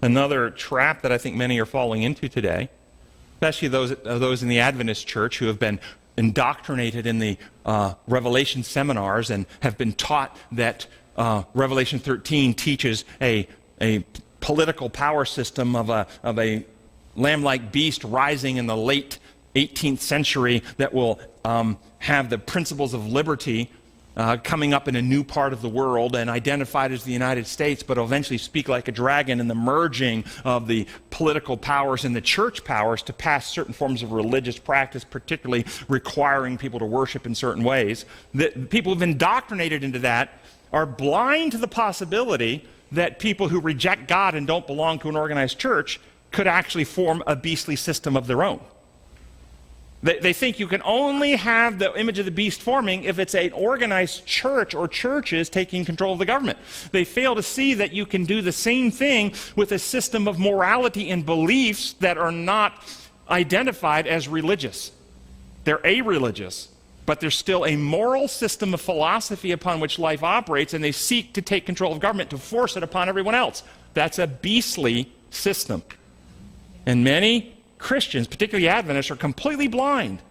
Another trap that I think many are falling into today, especially those in the Adventist church who have been indoctrinated in the Revelation seminars and have been taught that Revelation 13 teaches a political power system of a lamb-like beast rising in the late 18th century that will have the principles of liberty coming up in a new part of the world and identified as the United States, but will eventually speak like a dragon, and the merging of the political powers and the church powers to pass certain forms of religious practice, particularly requiring people to worship in certain ways. That people who've indoctrinated into that are blind to the possibility that people who reject God and don't belong to an organized church could actually form a beastly system of their own. They think you can only have the image of the beast forming if it's an organized church or churches taking control of the government. They fail to see that you can do the same thing with a system of morality and beliefs that are not identified as religious. They're a-religious, but there's still a moral system of philosophy upon which life operates, and they seek to take control of government to force it upon everyone else. That's a beastly system. And many Christians, particularly Adventists, are completely blind.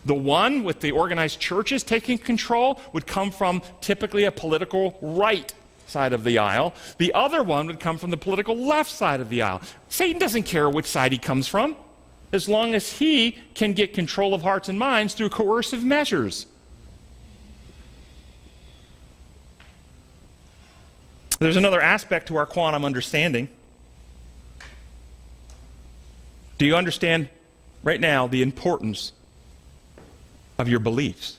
The one with the organized churches taking control would come from typically a political right side of the aisle. The other one would come from the political left side of the aisle. Satan doesn't care which side he comes from, as long as he can get control of hearts and minds through coercive measures. There's another aspect to our quantum understanding. Do you understand right now the importance of your beliefs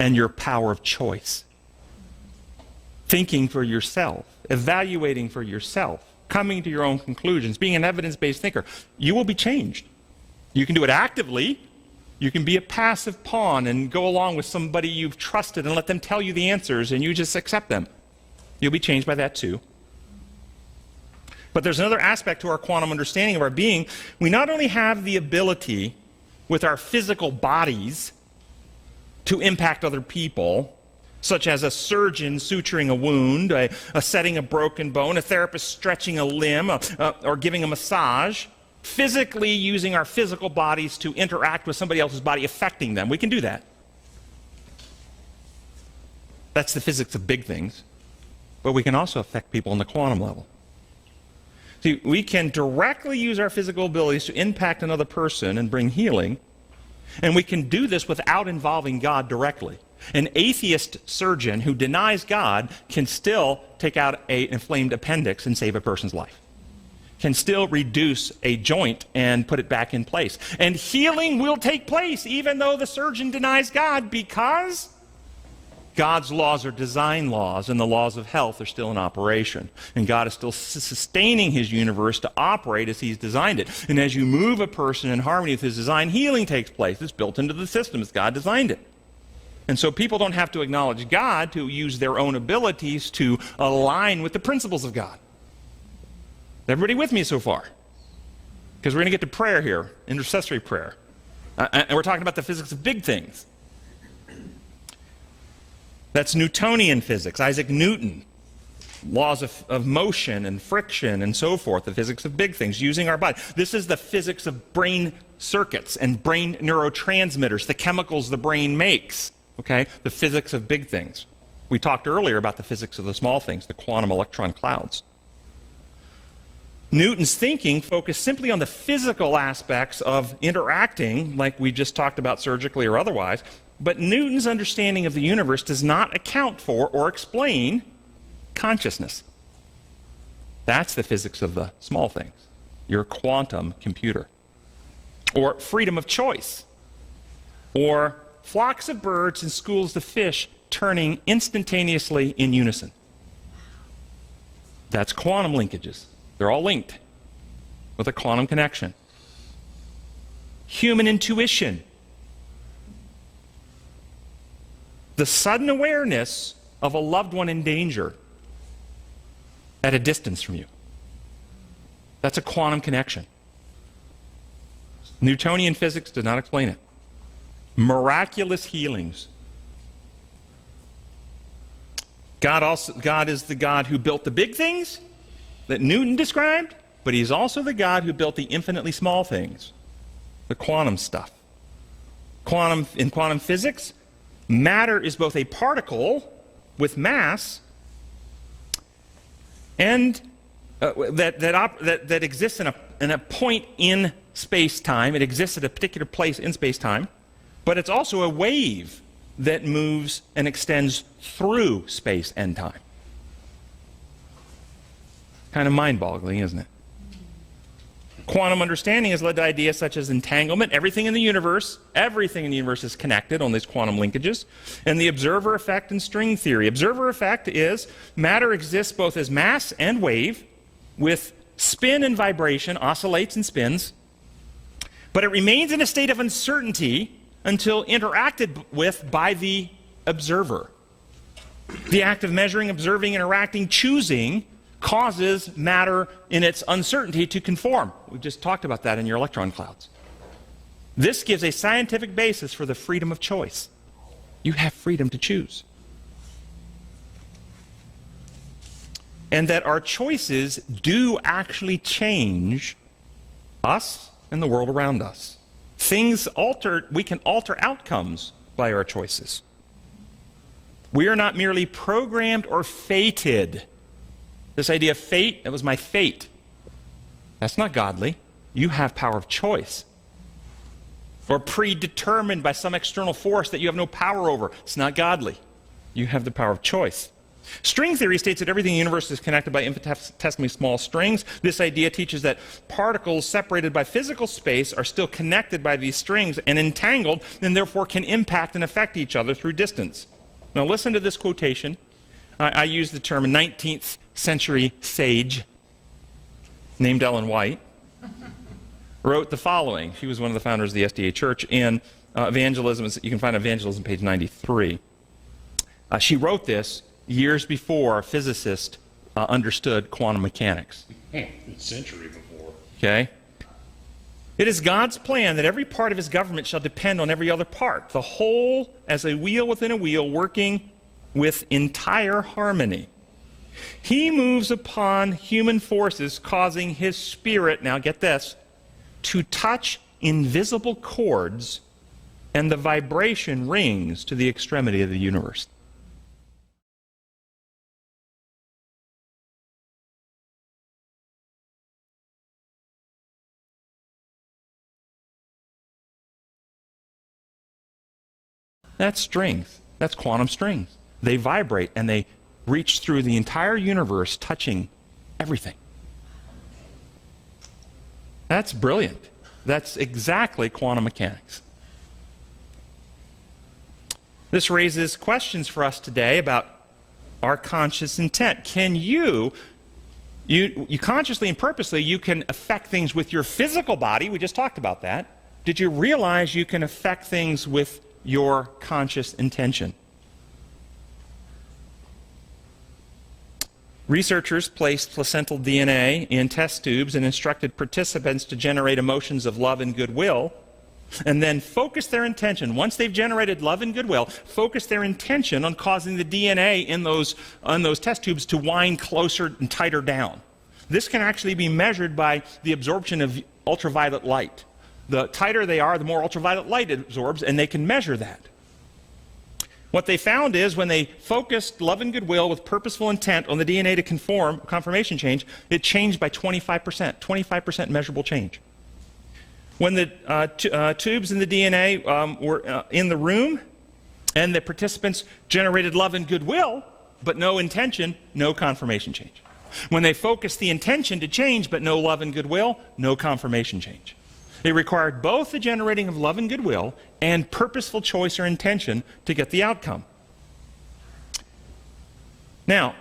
and your power of choice? Thinking for yourself, evaluating for yourself, coming to your own conclusions, being an evidence-based thinker. You will be changed. You can do it actively. You can be a passive pawn and go along with somebody you've trusted and let them tell you the answers and you just accept them. You'll be changed by that too. But there's another aspect to our quantum understanding of our being. We not only have the ability with our physical bodies to impact other people, such as a surgeon suturing a wound, a setting a broken bone, a therapist stretching a limb, or giving a massage, physically using our physical bodies to interact with somebody else's body, affecting them. We can do that. That's the physics of big things. But we can also affect people on the quantum level. See, we can directly use our physical abilities to impact another person and bring healing, and we can do this without involving God directly. An atheist surgeon who denies God can still take out an inflamed appendix and save a person's life, can still reduce a joint and put it back in place. And healing will take place even though the surgeon denies God, because God's laws are design laws, and the laws of health are still in operation. And God is still sustaining his universe to operate as he's designed it. And as you move a person in harmony with his design, healing takes place. It's built into the system as God designed it. And so people don't have to acknowledge God to use their own abilities to align with the principles of God. Is everybody with me so far? Because we're going to get to prayer here, intercessory prayer. And we're talking about the physics of big things. That's Newtonian physics, Isaac Newton, laws of motion and friction and so forth, the physics of big things, using our body. This is the physics of brain circuits and brain neurotransmitters, the chemicals the brain makes, okay? The physics of big things. We talked earlier about the physics of the small things, the quantum electron clouds. Newton's thinking focused simply on the physical aspects of interacting, like we just talked about surgically or otherwise, but Newton's understanding of the universe does not account for or explain consciousness. That's the physics of the small things, your quantum computer. Or freedom of choice. Or flocks of birds and schools of fish turning instantaneously in unison. That's quantum linkages. They're all linked with a quantum connection. Human intuition. The sudden awareness of a loved one in danger at a distance from you. That's a quantum connection. Newtonian physics does not explain it. Miraculous healings. God is the God who built the big things, that Newton described, but he's also the God who built the infinitely small things, the quantum stuff. In quantum physics, matter is both a particle with mass and that exists in a point in space-time. It exists at a particular place in space-time, but it's also a wave that moves and extends through space and time. Kind of mind-boggling, isn't it? Quantum understanding has led to ideas such as entanglement. Everything in the universe is connected on these quantum linkages. And the observer effect and string theory. Observer effect is matter exists both as mass and wave, with spin and vibration, oscillates and spins, but it remains in a state of uncertainty until interacted with by the observer. The act of measuring, observing, interacting, choosing causes matter in its uncertainty to conform. We just talked about that in your electron clouds. This gives a scientific basis for the freedom of choice. You have freedom to choose. And that our choices do actually change us and the world around us. We can alter outcomes by our choices. We are not merely programmed or fated. This idea of fate, that was my fate. That's not godly. You have power of choice. Or predetermined by some external force that you have no power over. It's not godly. You have the power of choice. String theory states that everything in the universe is connected by infinitesimally small strings. This idea teaches that particles separated by physical space are still connected by these strings and entangled, and therefore can impact and affect each other through distance. Now listen to this quotation. I use the term 19th century sage named Ellen White wrote the following. She was one of the founders of the SDA Church in Evangelism. You can find Evangelism page 93. She wrote this years before physicists understood quantum mechanics. A century before. Okay? It is God's plan that every part of his government shall depend on every other part, the whole as a wheel within a wheel, working with entire harmony. He moves upon human forces, causing his spirit, now get this, to touch invisible chords, and the vibration rings to the extremity of the universe. That's strings. That's quantum strings. They vibrate and they reach through the entire universe, touching everything. That's brilliant. That's exactly quantum mechanics. This raises questions for us today about our conscious intent. Can you consciously and purposely, you can affect things with your physical body. We just talked about that. Did you realize you can affect things with your conscious intention? Researchers placed placental DNA in test tubes and instructed participants to generate emotions of love and goodwill, and then focus their intention. Once they've generated love and goodwill, focus their intention on causing the DNA in those test tubes to wind closer and tighter down. This can actually be measured by the absorption of ultraviolet light. The tighter they are, the more ultraviolet light it absorbs, and they can measure that. What they found is when they focused love and goodwill with purposeful intent on the DNA to conformation change, it changed by 25% measurable change. When the tubes in the DNA were in the room and the participants generated love and goodwill, but no intention, no conformation change. When they focused the intention to change, but no love and goodwill, no conformation change. It required both the generating of love and goodwill and purposeful choice or intention to get the outcome. Now,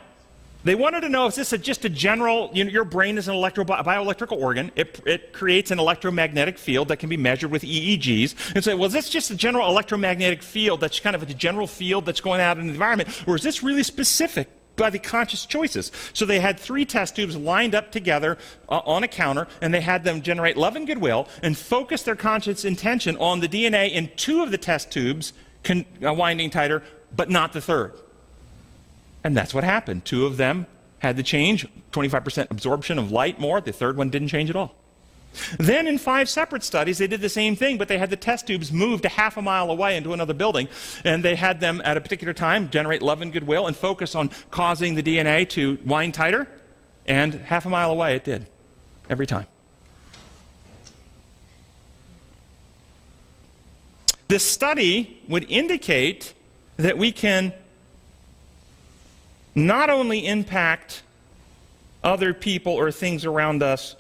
they wanted to know, is this just a general, your brain is an bioelectrical organ. It creates an electromagnetic field that can be measured with EEGs. And say, well, is this just a general electromagnetic field that's kind of a general field that's going out in the environment? Or is this really specific by the conscious choices? So they had 3 test tubes lined up together on a counter, and they had them generate love and goodwill and focus their conscious intention on the DNA in 2 of the test tubes, winding tighter, but not the 3rd. And that's what happened. 2 of them had the change, 25% absorption of light more. The third one didn't change at all. Then in 5 separate studies, they did the same thing, but they had the test tubes moved a half a mile away into another building, and they had them at a particular time generate love and goodwill and focus on causing the DNA to wind tighter, and half a mile away it did, every time. This study would indicate that we can not only impact other people or things around us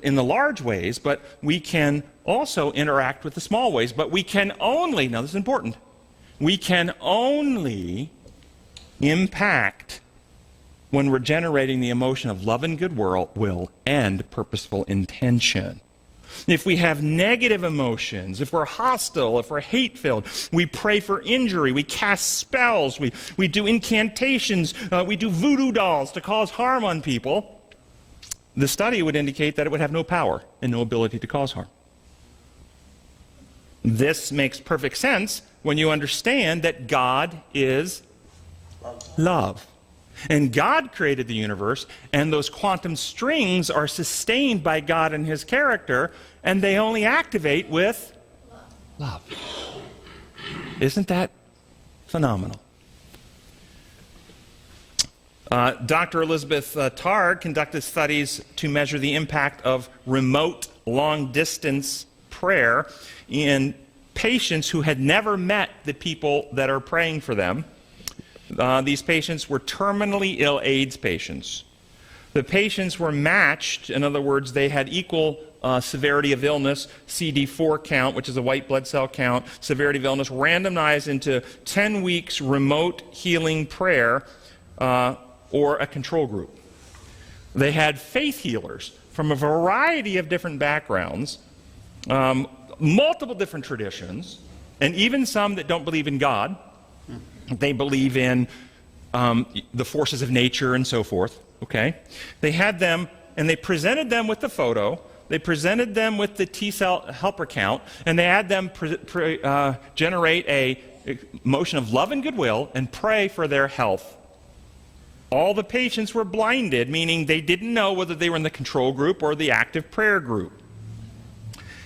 in the large ways, but we can also interact with the small ways. But we can only, now this is important, we can only impact when we're generating the emotion of love and goodwill and purposeful intention. If we have negative emotions, if we're hostile, if we're hate-filled, we pray for injury, we cast spells, we do incantations, we do voodoo dolls to cause harm on people, the study would indicate that it would have no power and no ability to cause harm. This makes perfect sense when you understand that God is love. And God created the universe, and those quantum strings are sustained by God and his character, and they only activate with love. Isn't that phenomenal? Dr. Elizabeth Targ conducted studies to measure the impact of remote, long-distance prayer in patients who had never met the people that are praying for them. These patients were terminally ill AIDS patients. The patients were matched, in other words, they had equal severity of illness, CD4 count, which is a white blood cell count, severity of illness, randomized into 10 weeks remote healing prayer or a control group. They had faith healers from a variety of different backgrounds, multiple different traditions, and even some that don't believe in God. They believe in the forces of nature and so forth, okay? They had them, and they presented them with the photo, they presented them with the T-cell helper count, and they had them generate a motion of love and goodwill and pray for their health. All the patients were blinded, meaning they didn't know whether they were in the control group or the active prayer group.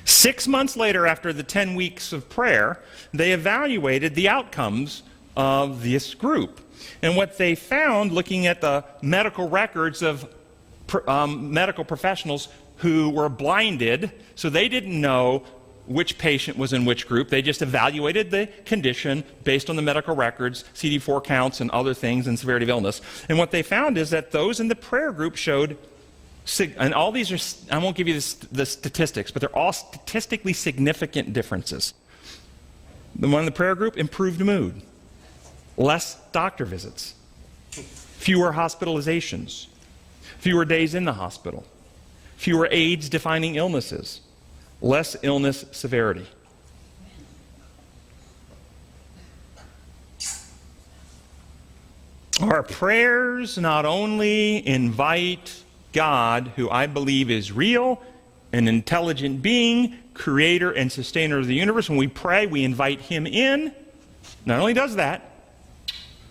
6 months later, after the 10 weeks of prayer, they evaluated the outcomes of this group. And what they found, looking at the medical records of medical professionals who were blinded, so they didn't know which patient was in which group, they just evaluated the condition based on the medical records, CD4 counts and other things, and severity of illness. And what they found is that those in the prayer group showed, and all these are, I won't give you the statistics, but they're all statistically significant differences. The one in the prayer group, improved mood, less doctor visits, fewer hospitalizations, fewer days in the hospital, fewer AIDS-defining illnesses, less illness severity. Our prayers not only invite God, who I believe is real, an intelligent being, creator and sustainer of the universe. When we pray, we invite him in. Not only does that,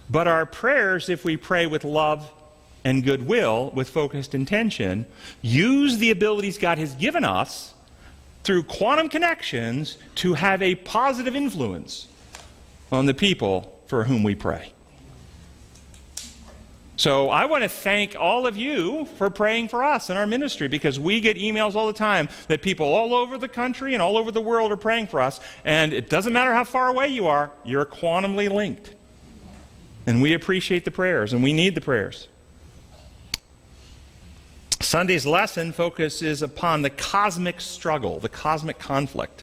but our prayers, if we pray with love and goodwill, with focused intention, use the abilities God has given us through quantum connections to have a positive influence on the people for whom we pray. So I want to thank all of you for praying for us in our ministry, because we get emails all the time that people all over the country and all over the world are praying for us, and it doesn't matter how far away you are, you're quantumly linked. And we appreciate the prayers, and we need the prayers. Sunday's lesson focuses upon the cosmic struggle, the cosmic conflict.